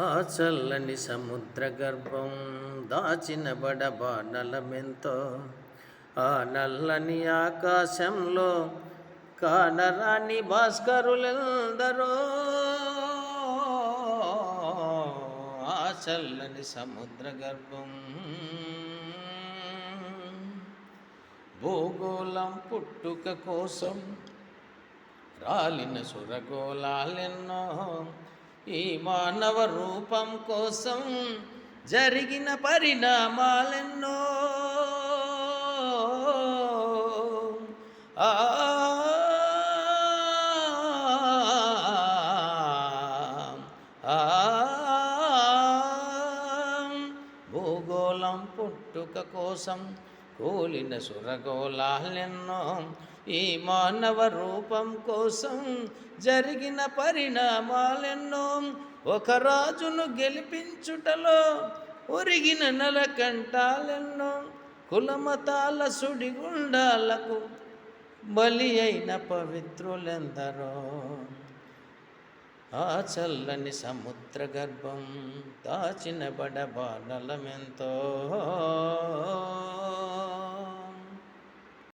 ఆ చల్లని సముద్ర గర్భం దాచిన బడబానలమెంతో, ఆ నల్లని ఆకాశంలో కానరాని భాస్కరులెందరో. ఆ చల్లని సముద్ర గర్భం భూగోళం పుట్టుక కోసం రాలిన సురగోళాలెన్నో, ఈ మానవ రూపం కోసం జరిగిన పరిణామాలెన్నో. ఆ భూగోళం పుట్టుక కోసం కూలిన సురగోళాలెన్నో, ఈ మానవ రూపం కోసం జరిగిన పరిణామాలెన్నో. ఒక రాజును గెలిపించుటలో ఒరిగిన నలకంఠాలెన్నో, కులమతాల సుడిగుండాలకు బలి అయిన పవిత్రులెందరో. ఆ చల్లని సముద్ర గర్భం దాచిన బడబానలమెంతో.